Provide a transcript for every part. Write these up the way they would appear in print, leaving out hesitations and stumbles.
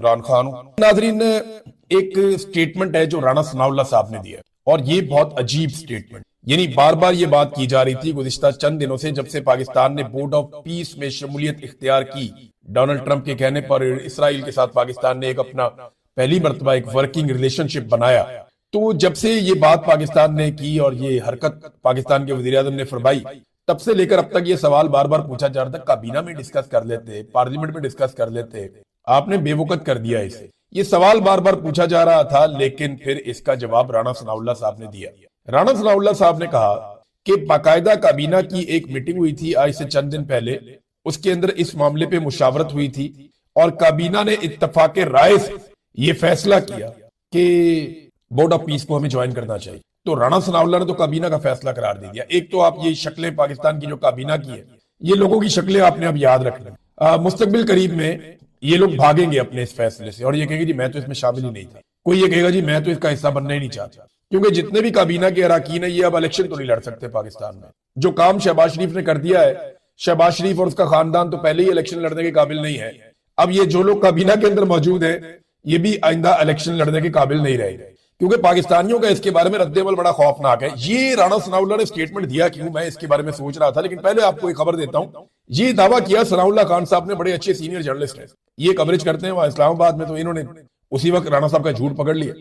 इमरान खान हूं। नाजरीन, एक स्टेटमेंट है जो राणा सनाउल्लाह साहब ने दिया और ये बहुत अजीब स्टेटमेंट, यानी बार बार ये बात की जा रही थी गुज़िश्ता चंद दिनों से, जब से पाकिस्तान ने बोर्ड ऑफ पीस में शमूलियत इख्तियार की। डोनाल्ड ट्रंप के कहने पर इसराइल के साथ पाकिस्तान ने एक अपना पहली मर्तबा एक वर्किंग रिलेशनशिप बनाया। तो जब से ये बात पाकिस्तान ने की और ये हरकत पाकिस्तान के वजीर आज़म ने फरमाई, तब से लेकर अब तक ये सवाल बार बार पूछा जा रहा था, काबीना में डिस्कस कर लेते, पार्लियामेंट में डिस्कस कर लेते, आपने बेवकूफ कर दिया इसे। ये सवाल बार बार पूछा जा रहा था, लेकिन फिर इसका जवाब राणा सनाउल्लाह साहब ने दिया। राणा सनाउल्लाह साहब ने कहा कि बाकायदा काबीना की एक मीटिंग हुई थी आज से चंद दिन पहले, उसके अंदर इस मामले पे मुशावरत हुई थी और काबीना ने इत्तफाक राय से ये फैसला किया कि बोर्ड ऑफ पीस को हमें ज्वाइन करना चाहिए। तो राणा सनाउल्लाह ने तो काबीना का फैसला करार दे दिया। एक तो आप ये शक्लें पाकिस्तान की जो काबीना की है, ये लोगों की शक्लें आपने अब याद रखना। मुस्तकबिल करीब में ये लोग भागेंगे अपने इस फैसले से और ये कहेंगे जी मैं तो इसमें शामिल ही नहीं था। कोई ये कहेगा जी मैं तो इसका हिस्सा बनना ही नहीं चाहता, क्योंकि जितने भी काबीना के अराकीन है ये अब इलेक्शन तो नहीं लड़ सकते पाकिस्तान में। जो काम शहबाज शरीफ ने कर दिया है, शहबाज शरीफ और उसका खानदान तो पहले ही इलेक्शन लड़ने के काबिल नहीं है। अब ये जो लोग काबीना के अंदर मौजूद है ये भी आइंदा इलेक्शन लड़ने के काबिल नहीं रहेंगे, क्योंकि पाकिस्तानियों का इसके बारे में रद्देमल बड़ा खौफनाक है। ये राणा सनाउल्लाह ने स्टेटमेंट दिया क्यों, मैं इसके बारे में सोच रहा था, लेकिन पहले आपको एक खबर देता हूं। ये दावा किया सनाउल्लाह खान साहब ने, बड़े अच्छे सीनियर जर्नलिस्ट हैं, ये कवरेज करते हैं वहां इस्लामाबाद में, तो इन्होंने उसी वक्त राणा साहब का झूठ पकड़ लिया।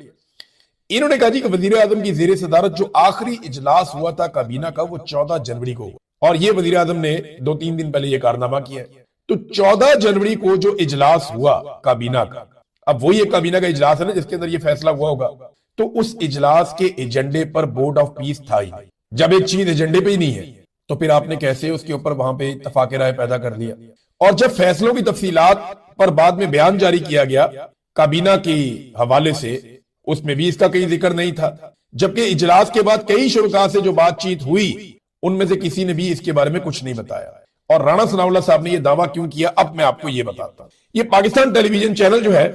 इन्होंने कहा जी कि वजीर आजम की जेर सदारत जो आखिरी इजलास हुआ था काबीना का वो 14 जनवरी को हुआ और ये वजीर आजम ने 2-3 दिन पहले ये कारनामा किया। तो 14 जनवरी को जो इजलास हुआ काबीना का, अब वो ये काबीना का इजलास है ना जिसके अंदर ये फैसला हुआ होगा, तो उस इजलास के एजेंडे पर बोर्ड ऑफ पीस था ही नहीं। जब एक चीज एजेंडे पे ही नहीं है तो फिर आपने कैसे उसके ऊपर वहां पे इत्तफाक राय पैदा कर लिया। और जब फैसलों की तफसीलात पर बाद में बयान जारी किया गया काबीना के हवाले से, उसमें भी इसका कहीं जिक्र नहीं था, जबकि इजलास के बाद कई शुरका से जो बातचीत हुई उनमें से किसी ने भी इसके बारे में कुछ नहीं बताया। और राणा सनाउल्लाह साहब ने यह दावा क्यों किया, अब मैं आपको यह बताता हूं। ये पाकिस्तान टेलीविजन चैनल जो है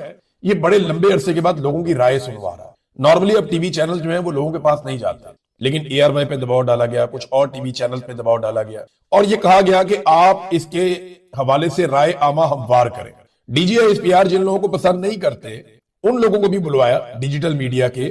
ये बड़े लंबे अरसे के बाद लोगों की राय सुनवा रहा है। नॉर्मली अब टीवी चैनल जो है वो लोगों के पास नहीं जाते, लेकिन ARY पे दबाव डाला गया, कुछ और टीवी चैनल पे दबाव डाला गया और ये कहा गया कि आप इसके हवाले से राय आमा हमवार करें। DGISPR जिन लोगों को पसंद नहीं करते उन लोगों को भी बुलवाया डिजिटल मीडिया के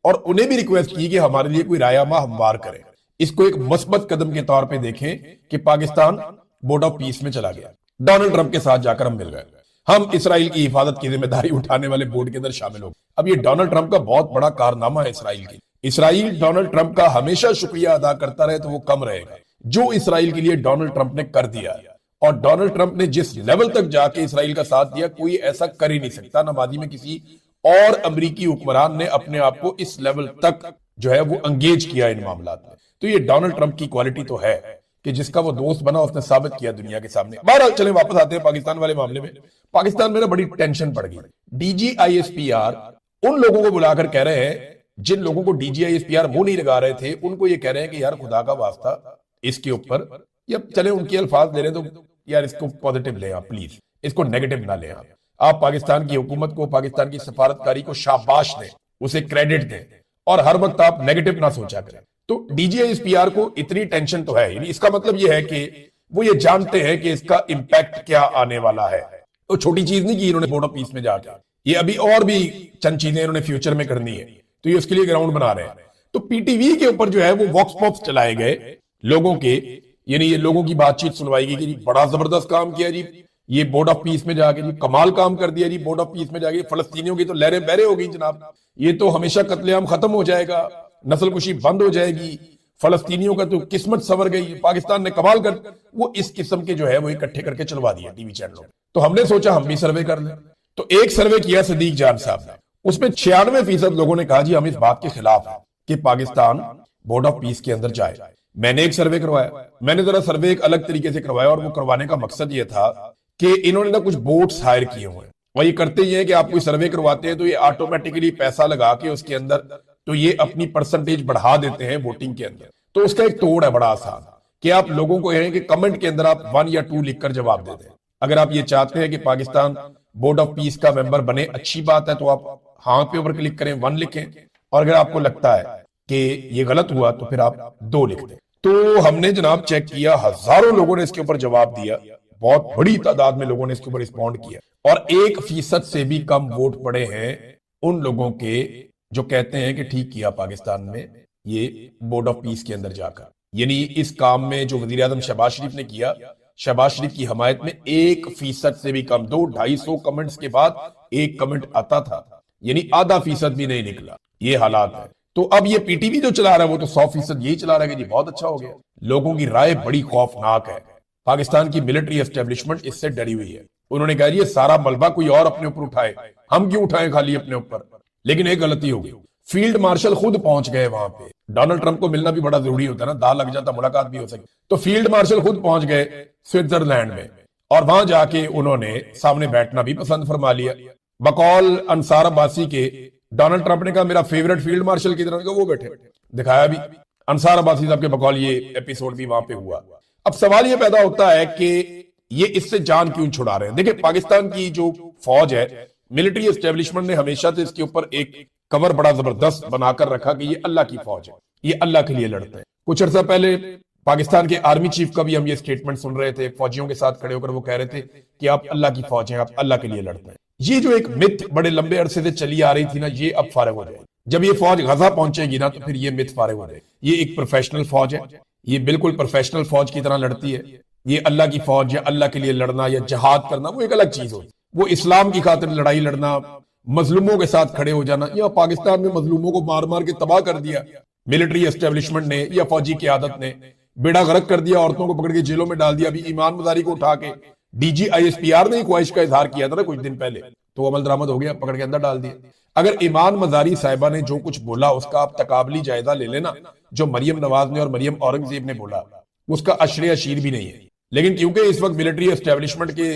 और उन्हें भी रिक्वेस्ट की कि हमारे लिए कोई राय आमा हमवार करें। इसको एक मस्बत कदम के तौर पे देखें कि पाकिस्तान बोर्ड ऑफ पीस में चला गया, डोनाल्ड ट्रंप के साथ जाकर हम मिल गए, हम इसराइल की हिफाजत की जिम्मेदारी उठाने वाले बोर्ड के अंदर शामिल हो गए। अब ये डोनाल्ड ट्रंप का बहुत बड़ा कारनामा है इसराइल की। इसराइल डोनाल्ड ट्रंप का हमेशा शुक्रिया अदा करता रहे तो वो कम रहेगा, जो इसराइल के लिए डोनाल्ड ट्रंप ने कर दिया है। और डोनाल्ड ट्रंप ने जिस लेवल तक जाके इसराइल का साथ दिया कोई ऐसा कर ही नहीं सकता। ना माजी में किसी और अमरीकी हुक्मरान ने अपने आप को इस लेवल तक जो है वो अंगेज किया इन मामलात में। तो ये डोनाल्ड ट्रंप की क्वालिटी तो है कि जिसका वो दोस्त बना उसने साबित किया दुनिया के सामने। बहरहाल चले वापस आते हैं पाकिस्तान वाले मामले में। पाकिस्तान में ना बड़ी टेंशन पड़ गई। DGISPR उन लोगों को बुलाकर कह रहे हैं जिन लोगों को DGISPR मुंह नहीं लगा रहे थे, उनको ये कह रहे हैं कि यार खुदा का वास्ता इसके ऊपर, या चले उनके अल्फाज ले रहे तो यार इसको पॉजिटिव ले आप, प्लीज इसको नेगेटिव ना ले आप पाकिस्तान की हुकूमत को, पाकिस्तान की सफारतकारी को शाबाश दें, उसे क्रेडिट दें और हर वक्त आप नेगेटिव ना सोचा करें। तो DGISPR को इतनी टेंशन तो है, इसका मतलब यह है कि वो ये जानते हैं कि इसका इंपैक्ट क्या आने वाला है। तो छोटी चीज नहीं की इन्होंने बोर्ड ऑफ पीस में जाकर, ये अभी और भी चंद चीजें इन्होंने फ्यूचर में करनी है, तो ये उसके लिए ग्राउंड बना रहे हैं। तो PTV के ऊपर जो है वो वॉक्स पॉप्स चलाए गए लोगों के, यानी ये लोगों की बातचीत सुनवाई गई कि जी बड़ा जबरदस्त काम किया जी, ये बोर्ड ऑफ पीस में जाके जी कमाल काम कर दिया जी, बोर्ड ऑफ पीस में जाके फलस्तीनियों की तो लहरें बहरे हो गई जनाब, ये तो हमेशा कत्लेआम खत्म हो जाएगा, नस्लकुशी बंद हो जाएगी, फलस्तीनियों का तो किस्मत संवर गई, पाकिस्तान ने कमाल कर, वो इस किस्म के जो है वो इकट्ठे करके चलवा दिया टीवी चैनलों। तो हमने सोचा हम भी सर्वे कर लें। तो एक सर्वे किया सदीक जान साहब ने, उसमें 96% लोगों ने कहा जी हम इस बात के खिलाफ हैं कि पाकिस्तान बोर्ड ऑफ पीस के अंदर जाए। मैंने एक सर्वे करवाया, मैंने जरा सर्वे एक अलग तरीके से करवाया और वो करवाने का मकसद ये था कि इन्होंने ना कुछ बोट्स हायर किए हुए हैं और ये करते ही है कि आप कोई सर्वे करवाते हैं तो ये ऑटोमेटिकली पैसा लगा के उसके अंदर तो ये अपनी परसेंटेज बढ़ा देते हैं वोटिंग के अंदर। तो उसका एक तोड़ है बड़ा आसान कि आप लोगों को कहें कि कमेंट के अंदर आप 1 या 2 लिखकर जवाब दे दें। अगर आप ये चाहते हैं कि पाकिस्तान बोर्ड ऑफ पीस का मेंबर बने, अच्छी बात है, तो आप हाँ पे ऊपर क्लिक करें, 1 लिखें, और अगर आपको लगता है कि ये गलत हुआ तो फिर आप 2 लिख दें। तो हमने जनाब चेक किया, हजारों लोगों ने इसके ऊपर जवाब दिया, बहुत बड़ी तादाद में लोगों ने इसके ऊपर रिस्पॉन्ड किया और 1% से भी कम वोट पड़े हैं उन लोगों के जो कहते हैं कि ठीक किया पाकिस्तान में ये बोर्ड ऑफ पीस के अंदर जाकर। यानी इस काम में जो वजीर आजम शहबाज शरीफ ने किया, शहबाज शरीफ की हमायत में 1% से भी कम, 200-250 कमेंट्स के बाद एक कमेंट आता था, यानी आधा फीसद भी नहीं निकला। ये हालात है। तो अब ये पीटीवी जो चला रहा है वो तो 100% यही चला रहा है कि जी बहुत अच्छा हो गया। लोगों की राय बड़ी खौफनाक है। पाकिस्तान की मिलिट्री एस्टेब्लिशमेंट इससे डरी हुई है। उन्होंने कहा ये सारा मलबा कोई और अपने ऊपर उठाए, हम क्यों उठाएं खाली अपने ऊपर। लेकिन एक गलती हो गई, फील्ड मार्शल खुद पहुंच गए वहां पे। डोनाल्ड ट्रंप को मिलना भी बड़ा जरूरी होता है ना, दाल लग जाता मुलाकात भी हो सके। तो फील्ड मार्शल खुद पहुंच गए स्विट्जरलैंड में और वहां जाके उन्होंने सामने बैठना भी पसंद फरमा लिया। बकौल अंसार अब्बासी के डोनाल्ड ट्रंप ने कहा मेरा फेवरेट फील्ड मार्शल की तरह, वो बैठे, दिखाया भी अंसार अब्बासी साहब के बकौल ये एपिसोड भी वहां पे हुआ। अब सवाल ये पैदा होता है कि ये इससे जान क्यों छुड़ा रहे हैं। देखिए पाकिस्तान की जो फौज है, मिलिट्री एस्टेब्लिशमेंट ने हमेशा से इसके ऊपर एक कवर बड़ा जबरदस्त बनाकर रखा कि ये अल्लाह की फौज है, ये अल्लाह के लिए लड़ते हैं। कुछ अर्सा पहले पाकिस्तान के आर्मी चीफ का भी हम ये स्टेटमेंट सुन रहे थे, फौजियों के साथ खड़े होकर वो कह रहे थे कि आप अल्लाह की फौज हैं, आप अल्लाह के लिए लड़ते हैं। ये जो एक मिथ बड़े लंबे अरसे से चली आ रही थी ना, ये अब फारिग हो जाएगी। जब ये फौज गजा पहुंचेगी ना तो फिर ये मिथ फारिग हो जाएगी। ये एक प्रोफेशनल फौज है, ये बिल्कुल प्रोफेशनल फौज की तरह लड़ती है। ये अल्लाह की फौज या अल्लाह के लिए लड़ना या जहाद करना वो एक अलग चीज होती है। वो इस्लाम की खातिर लड़ाई लड़ना, मजलूमों के साथ खड़े हो जाना, या पाकिस्तान में मजलूमों को मार मार के तबाह कर दिया मिलिट्री एस्टेब्लिशमेंट ने या फौजी क़यादत ने, बेड़ा गर्क कर दिया, औरतों को पकड़ के जेलों में डाल दिया। अभी ईमान मजारी को उठा के डीजी ISPR ने ख्वाहिश का इजहार किया था ना कुछ दिन पहले, तो अमल दरामद हो गया, पकड़ के अंदर डाल दिया। अगर ईमान मजारी साहिबा ने जो कुछ बोला उसका आप तकाबली जायजा ले लेना, जो मरियम नवाज ने और मरियम औरंगजेब ने बोला उसका अशरे अशीर भी नहीं है। लेकिन क्योंकि इस वक्त मिलिट्री एस्टेब्लिशमेंट के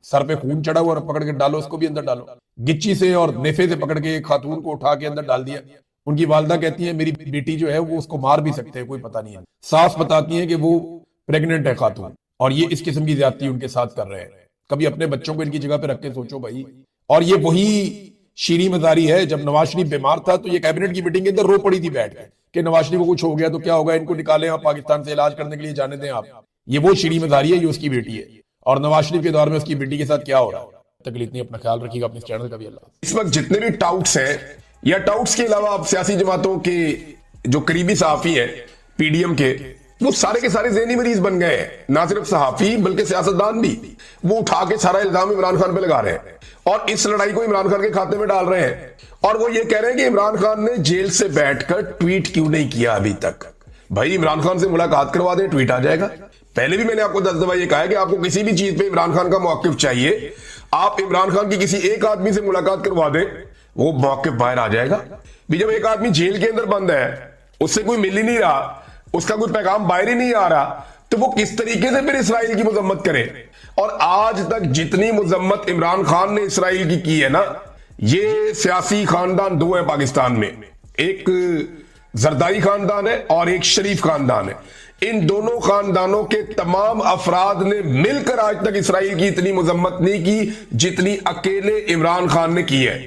सर पे खून चढ़ा हुआ और पकड़ के डालो, उसको भी अंदर डालो। गिच्ची से और नेफे से पकड़ के एक खातून को उठा के अंदर डाल दिया। उनकी वालदा कहती है मेरी बेटी जो है वो उसको मार भी सकते हैं, कोई पता नहीं है। सास बताती है कि वो प्रेग्नेंट है खातून, और ये इस किस्म की ज्यादती उनके साथ कर रहे हैं। कभी अपने बच्चों को इनकी जगह पे रख के सोचो भाई। और ये वही शीरी मजारी है, जब नवाज शरीफ बीमार था तो ये कैबिनेट की मीटिंग के अंदर रो पड़ी थी बैठ के कि नवाज शरीफ को कुछ हो गया तो क्या होगा, इनको निकालें आप पाकिस्तान से, इलाज करने के लिए जाने दें आप। ये वो शीरी मजारी है, ये उसकी बेटी है। और नवाज शरीफ के दौर में उसकी बेटी के साथ क्या हो रहा है। तकलीफ नहीं, अपना ख्याल रखिएगा, अपने चैनल का भी अल्लाह। इस वक्त जितने भी टाउट्स हैं या टाउट्स के अलावा आप सियासी जमातों के जो करीबी सहाफी है PDM के, वो सारे के सारे ज़हनी मरीज बन गए हैं। ना सिर्फ सहाफी बल्कि सियासतदान भी वो उठा के सारा इल्जाम इमरान खान पे लगा रहे हैं और इस लड़ाई को इमरान खान के खाते में डाल रहे हैं। और वो ये कह रहे हैं कि इमरान खान ने जेल से बैठकर ट्वीट क्यों नहीं किया अभी तक। भाई इमरान खान से मुलाकात करवा दें, ट्वीट आ जाएगा। पहले भी मैंने आपको 10 दफा ये कहा है कि आपको किसी भी चीज पे इमरान खान का मौकिफ चाहिए, आप इमरान खान की किसी एक आदमी से मुलाकात करवा दें, वो मौकिफ बाहर आ जाएगा। भी जब एक आदमी जेल के अंदर बंद है, उससे कोई मिल ही नहीं रहा, उसका कोई पैगाम बाहर ही नहीं आ रहा, तो वो किस तरीके से फिर इसराइल की मजम्मत करे। और आज तक जितनी मजम्मत इमरान खान ने इसराइल की है ना, ये सियासी खानदान दो है पाकिस्तान में, एक जरदारी खानदान है और एक शरीफ खानदान है। इन दोनों खानदानों के तमाम अफराद ने मिलकर आज तक इसराइल की इतनी मजम्मत नहीं की जितनी अकेले इमरान खान ने की है।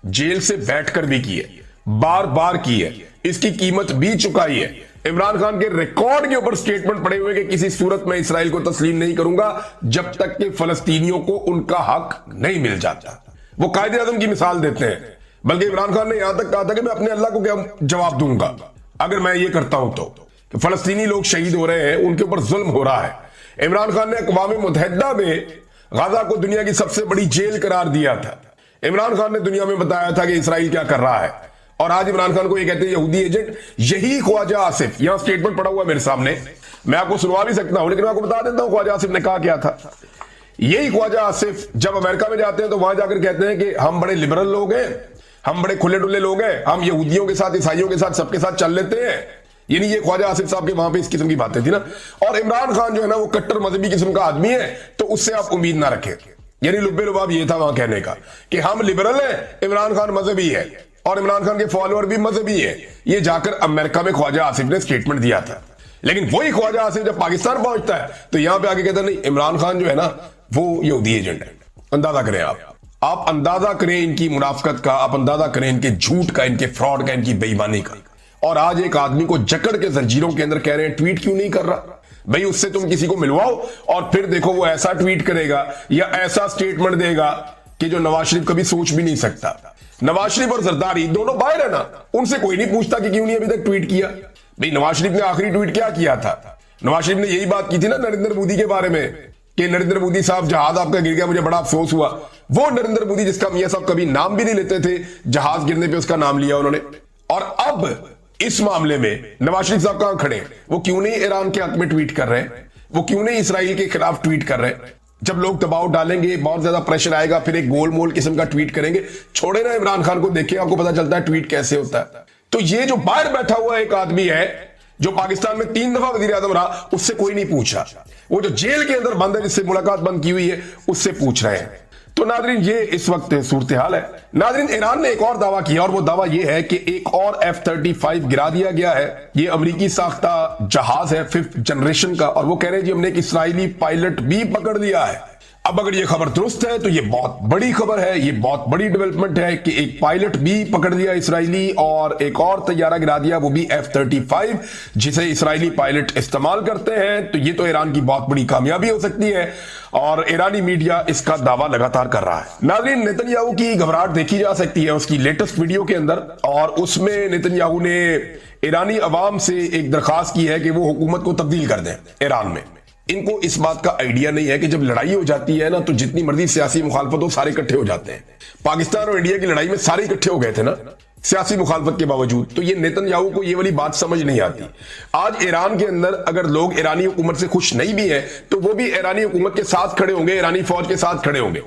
जेल से बैठकर भी की है, बार बार की है, इसकी कीमत भी चुकाई है। इमरान खान के रिकॉर्ड के ऊपर स्टेटमेंट पड़े हुए कि किसी सूरत में इसराइल को तस्लीम नहीं करूंगा जब तक कि फलस्तीनियों को उनका हक नहीं मिल जाता। वो कायदे आजम की मिसाल देते हैं। बल्कि इमरान खान ने यहां तक कहा था कि मैं अपने अल्लाह को क्या जवाब दूंगा अगर मैं ये करता हूं तो। फलस्तीनी लोग शहीद हो रहे हैं, उनके ऊपर जुल्म हो रहा है। इमरान खान ने अक़वाम मुत्तहिदा में गाजा को दुनिया की सबसे बड़ी जेल करार दिया था। इमरान खान ने दुनिया में बताया था कि इसराइल क्या कर रहा है। और आज इमरान खान को ये कहते हैं यहूदी एजेंट। यही ख्वाजा आसिफ, यहां स्टेटमेंट पड़ा हुआ मेरे सामने, मैं आपको सुनवा भी सकता हूं लेकिन मैं आपको बता देता हूं ख्वाजा आसिफ ने कहा क्या था। यही ख्वाजा आसिफ जब अमेरिका में जाते हैं तो वहां जाकर कहते हैं कि हम बड़े लिबरल लोग हैं, हम बड़े खुले डुल्ले लोग हैं, हम यहूदियों के साथ, ईसाइयों के साथ, सबके साथ चल लेते हैं। यानी ये ख्वाजा आसिफ साहब के वहां पे इस किस्म की बातें थी ना। और इमरान खान जो है ना वो कट्टर मजहबी किस्म का आदमी है, तो उससे आप उम्मीद ना रखें। यानी लुब्बे लुबाब ये था वहां कहने का कि हम लिबरल हैं, इमरान खान मजहबी है और इमरान खान के फॉलोअर भी मजहबी है। ये जाकर अमेरिका में ख्वाजा आसिफ ने स्टेटमेंट दिया था। लेकिन वही ख्वाजा आसिफ जब पाकिस्तान पहुंचता है तो यहां पे आके कहता नहीं इमरान खान जो है ना वो यहूदी एजेंट है। अंदाजा करें आप अंदाजा करें इनकी मुनाफकत का, आप अंदाजा करें इनके झूठ का, इनके फ्रॉड का, इनकी बेईमानी का। और आज एक आदमी को जकड़ के जंजीरों के अंदर कह रहे हैं ट्वीट क्यों नहीं कर रहा। भाई उससे तुम किसी को मिलवाओ और फिर देखो वो ऐसा ट्वीट करेगा या ऐसा स्टेटमेंट देगा कि जो नवाज शरीफ कभी सोच भी नहीं सकता। नवाज शरीफ और जरदारी दोनों बाहर है ना, उनसे कोई नहीं पूछता कि क्यों नहीं अभी तक ट्वीट किया। भाई नवाज शरीफ ने आखिरी ट्वीट क्या किया था? नवाज शरीफ ने यही बात की थी ना नरेंद्र मोदी के बारे में कि नरेंद्र मोदी साहब जहाज आपका गिर गया, मुझे बड़ा अफसोस हुआ। वो नरेंद्र मोदी जिसका मियां साहब कभी नाम भी नहीं लेते थे, जहाज गिरने पे उसका नाम लिया उन्होंने। और अब इस मामले में नवाज शरीफ साहब कहां खड़े हैं? वो क्यों नहीं ईरान के हक में ट्वीट कर रहे हैं? वो क्यों नहीं इसराइल के खिलाफ ट्वीट कर रहे हैं? जब लोग दबाव डालेंगे, बहुत ज्यादा प्रेशर आएगा, फिर एक गोल मोल किस्म का ट्वीट करेंगे। छोड़े ना इमरान खान को, देखिए आपको पता चलता है ट्वीट कैसे होता है। तो ये जो बाहर बैठा हुआ एक आदमी है जो पाकिस्तान में 3 दफा वजीर आजम रहा, उससे कोई नहीं पूछा। वो जो जेल के अंदर बंद है, जिससे मुलाकात बंद की हुई है, उससे पूछ रहे हैं। तो नादरीन ये इस वक्त सूरत हाल है। नादरीन ईरान ने एक और दावा किया और वो दावा ये है कि एक और F-35 गिरा दिया गया है। ये अमेरिकी साख्ता जहाज है 5th जनरेशन का, और वो कह रहे हैं जी हमने एक इस्राएली पायलट भी पकड़ लिया है। अब अगर ये खबर दुरुस्त है तो ये बहुत बड़ी खबर है, ये बहुत बड़ी डेवलपमेंट है कि एक पायलट भी पकड़ लिया इस्राएली, और एक और तैयारा गिरा दिया, वो भी F-35, जिसे इस्राएली पायलट इस्तेमाल करते हैं। तो ये तो ईरान की बहुत बड़ी कामयाबी हो सकती है और ईरानी मीडिया इसका दावा लगातार कर रहा है। नाज़रीन नेतन्याहू की घबराहट देखी जा सकती है उसकी लेटेस्ट वीडियो के अंदर, और उसमें नेतन्याहू ने ईरानी अवाम से एक दरखास्त की है कि वो हुकूमत को तब्दील कर दें ईरान में। इनको इस बात का आइडिया नहीं है कि जब लड़ाई हो जाती है ना, तो जितनी मर्जी सियासी मुखालफत हो सारे इकट्ठे हो जाते हैं। पाकिस्तान और इंडिया की लड़ाई में सारे इकट्ठे हो गए थे ना, सियासी मुखालफत के बावजूद। तो ये नेतन्याहू को ये वाली बात समझ नहीं आती। आज ईरान के अंदर अगर लोग ईरानी हुकूमत से खुश नहीं भी हैं, तो वो भी ईरानी हुकूमत के साथ खड़े होंगे, ईरानी फौज के साथ खड़े होंगे।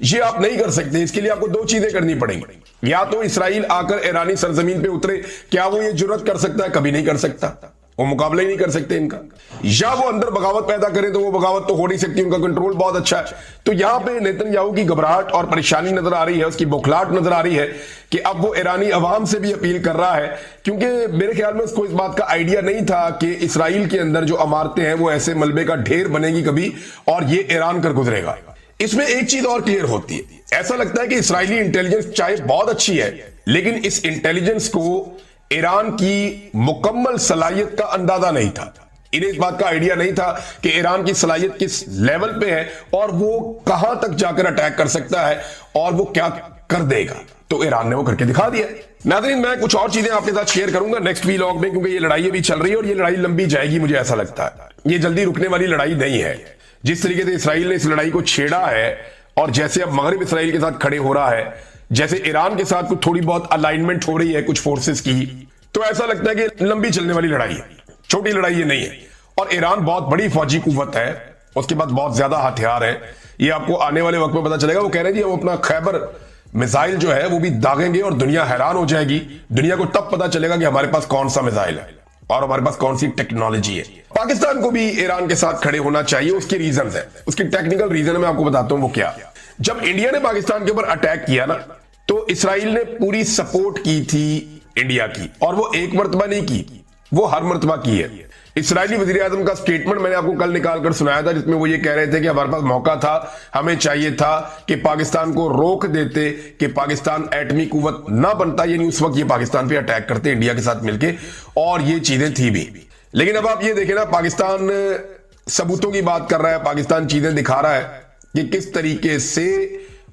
ये आप नहीं कर सकते। इसके लिए आपको 2 चीजें करनी पड़ेंगी। या तो इसराइल आकर ईरानी सरजमीन पे उतरे, क्या वो ये जुर्रत कर सकता है? कभी नहीं कर सकता, वो मुकाबला ही नहीं कर सकते इनका। या वो अंदर बगावत पैदा करें, तो वो बगावत तो हो नहीं सकती, उनका कंट्रोल बहुत अच्छा है। तो यहां पे नेतन्याहू की घबराहट और परेशानी नजर आ रही है, उसकी बौखलाहट नजर आ रही है कि अब वो ईरानी अवाम से भी अपील कर रहा है, क्योंकि मेरे ख्याल में उसको इस बात का आइडिया नहीं था कि इसराइल के अंदर जो इमारतें हैं वो ऐसे मलबे का ढेर बनेगी कभी, और ये ईरान कर गुजरेगा। इसमें एक चीज और क्लियर होती है, ऐसा लगता है कि इसराइली इंटेलिजेंस चाहे बहुत अच्छी है, लेकिन इस इंटेलिजेंस को ईरान की मुकम्मल सलाहियत का अंदाजा नहीं था। इन्हें इस बात का आइडिया नहीं था कि ईरान की सलाहियत किस लेवल पे है और वो कहां तक जाकर अटैक कर सकता है और वो क्या कर देगा। तो ईरान ने वो करके दिखा दिया। नाज़रीन मैं कुछ और चीजें आपके साथ शेयर करूंगा नेक्स्ट वीलॉग में, क्योंकि ये लड़ाई अभी चल रही है और ये लड़ाई लंबी जाएगी, मुझे ऐसा लगता है। ये जल्दी रुकने वाली लड़ाई नहीं है। जिस तरीके से इसराइल ने इस लड़ाई को छेड़ा है और जैसे अब मगरिब इसराइल के साथ खड़े हो रहा है, जैसे ईरान के साथ कुछ थोड़ी बहुत अलाइनमेंट हो रही है कुछ फोर्सेस की, तो ऐसा लगता है कि लंबी चलने वाली लड़ाई है, छोटी लड़ाई ये नहीं है। और ईरान बहुत बड़ी फौजी कुव्वत है, उसके पास बहुत ज्यादा हथियार है। ये आपको आने वाले वक्त में पता चलेगा। वो कह रहे हैं जी हम अपना खैबर मिसाइल जो है वो भी दागेंगे और दुनिया हैरान हो जाएगी। दुनिया को तब पता चलेगा कि हमारे पास कौन सा मिसाइल है और हमारे पास कौन सी टेक्नोलॉजी है। पाकिस्तान को भी ईरान के साथ खड़े होना चाहिए। उसके रीजन है, उसकी टेक्निकल रीजन मैं आपको बताता हूं वो क्या। जब इंडिया ने पाकिस्तान के ऊपर अटैक किया ना, तो इसराइल ने पूरी सपोर्ट की थी इंडिया की, और वो एक मर्तबा नहीं की, वो हर मर्तबा की है। इसराइली वजीर आजम का स्टेटमेंट मैंने आपको कल निकाल कर सुनाया था, जिसमें वो ये कह रहे थे कि हमारे पास मौका था, हमें चाहिए था कि पाकिस्तान को रोक देते कि पाकिस्तान एटमी कुव्वत ना बनता, यानी उस वक्त ये पाकिस्तान पे अटैक करते इंडिया के साथ मिलके, और ये चीजें थी भी। लेकिन अब आप ये देखें ना, पाकिस्तान सबूतों की बात कर रहा है, पाकिस्तान चीजें दिखा रहा है कि किस तरीके से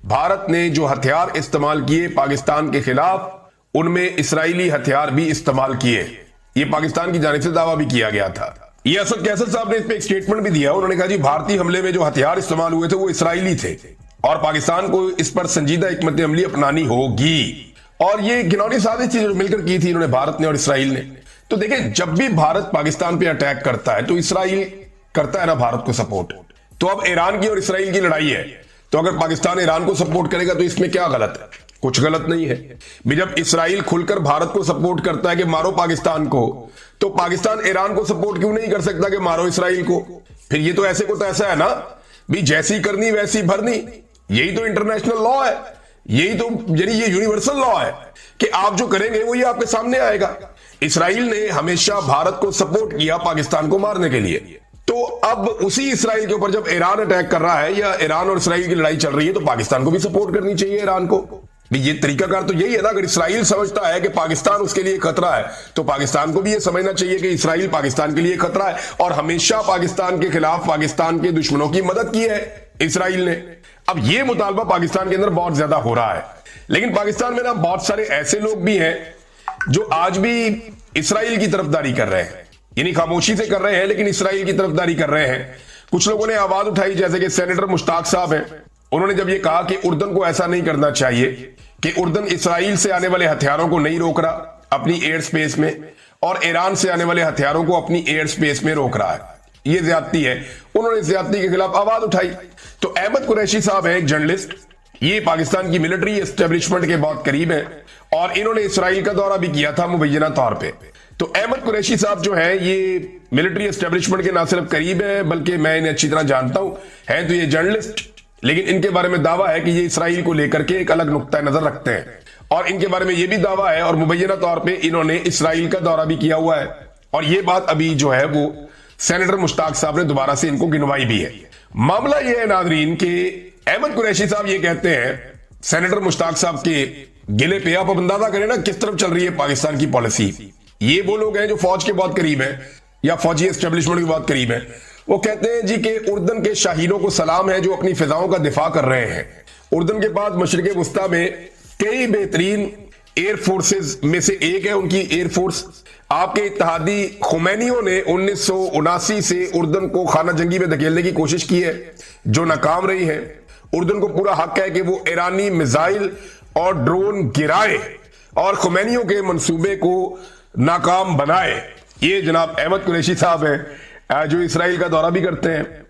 भारत ने जो हथियार इस्तेमाल किए पाकिस्तान के खिलाफ, उनमें इसराइली हथियार भी इस्तेमाल किए। ये पाकिस्तान की जानिब से दावा भी किया गया था। ये असद कैसर साहब ने इस पे एक स्टेटमेंट भी दिया। उन्होंने कहा जी भारतीय हमले में जो हथियार इस्तेमाल हुए थे वो इसराइली थे और पाकिस्तान को इस पर संजीदा हिकमत अमली अपनानी होगी। और ये घिनौनी साजिश थी जो मिलकर की थी इन्होंने, भारत ने और इसराइल ने। तो देखिए, जब भी भारत पाकिस्तान पे अटैक करता है तो इसराइल करता है ना भारत को सपोर्ट। तो अब ईरान की और इसराइल की लड़ाई है, तो अगर पाकिस्तान ईरान को सपोर्ट करेगा तो इसमें क्या गलत है? कुछ गलत नहीं है। जब इसराइल खुलकर भारत को सपोर्ट करता है कि मारो पाकिस्तान को, तो पाकिस्तान ईरान को सपोर्ट क्यों नहीं कर सकता कि मारो इसराइल को? फिर ये तो ऐसे को तो ऐसा है ना भी, जैसी करनी वैसी भरनी। यही तो इंटरनेशनल लॉ है, यही तो यानी ये यूनिवर्सल लॉ है कि आप जो करेंगे वो ये आपके सामने आएगा। इसराइल ने हमेशा भारत को सपोर्ट किया पाकिस्तान को मारने के लिए। तो अब उसी इसराइल के ऊपर जब ईरान अटैक कर रहा है या ईरान और इसराइल की लड़ाई चल रही है, तो पाकिस्तान को भी सपोर्ट करनी चाहिए ईरान को। भाई ये तरीकाकार तो यही है ना। अगर इसराइल समझता है कि पाकिस्तान उसके लिए खतरा है तो पाकिस्तान को भी ये समझना चाहिए कि इसराइल पाकिस्तान के लिए खतरा है, और हमेशा पाकिस्तान के खिलाफ पाकिस्तान के दुश्मनों की मदद की है इसराइल ने। अब ये मुतालबा पाकिस्तान के अंदर बहुत ज्यादा हो रहा है, लेकिन पाकिस्तान में ना बहुत सारे ऐसे लोग भी हैं जो आज भी इसराइल की तरफदारी कर रहे हैं, यानी खामोशी से कर रहे हैं लेकिन इसराइल की तरफदारी कर रहे हैं। कुछ लोगों ने आवाज उठाई, जैसे कि सेनेटर मुश्ताक साहब हैं, उन्होंने जब ये कहा कि उर्दन को ऐसा नहीं करना चाहिए कि उर्दन इसराइल से आने वाले हथियारों को नहीं रोक रहा अपनी एयर स्पेस में, और ईरान से आने वाले हथियारों को अपनी एयर स्पेस में रोक रहा है, ये ज्यादती है। उन्होंने इस ज्यादती के खिलाफ आवाज उठाई। तो अहमद कुरैशी साहब है एक जर्नलिस्ट, ये पाकिस्तान की मिलिट्री एस्टेब्लिशमेंट के बहुत करीब है, और इन्होंने इसराइल का दौरा भी किया था मुबैना तौर पे। तो अहमद कुरैशी साहब जो है ये मिलिट्री एस्टेब्लिशमेंट के ना सिर्फ करीब है, बल्कि मैं इन्हें अच्छी तरह जानता हूं। है तो ये जर्नलिस्ट, लेकिन इनके बारे में दावा है कि ये इसराइल को लेकर के एक अलग नुक्ता नजर रखते हैं, और इनके बारे में ये भी दावा है, और मुबैना तौर पे इन्होंने इसराइल का दौरा भी किया हुआ है, और ये बात अभी जो है वो सेनेटर मुश्ताक साहब ने दोबारा से इनको गिनवाई भी है। मामला ये है नाजरीन कि अहमद कुरैशी साहब ये कहते हैं सेनेटर मुश्ताक साहब के गिले पे, आप अंदाजा करें ना किस तरफ चल रही है पाकिस्तान की पॉलिसी। ये वो लोग हैं जो फौज के बहुत करीब है या फौजी एस्टेब्लिशमेंट के बहुत करीब है। वो कहते हैं जी कि उर्दन के शाहीनों को सलाम है जो अपनी फिजाओं का दिफा कर रहे हैं। उर्दन के पास मशरिक वस्ता में कई बेहतरीन एयर फोर्सेस में से एक है उनकी एयर फोर्स। आपके इत्तेहादी खुमैनियों ने 1979 से उर्दन को खाना जंगी में धकेलने की कोशिश की है, जो नाकाम रही है। उर्दन को पूरा हक है कि वो ईरानी मिसाइल और ड्रोन गिराए और खुमैनियों के मंसूबे को नाकाम बनाए। ये जनाब अहमद कुरैशी साहब हैं जो इसराइल का दौरा भी करते हैं।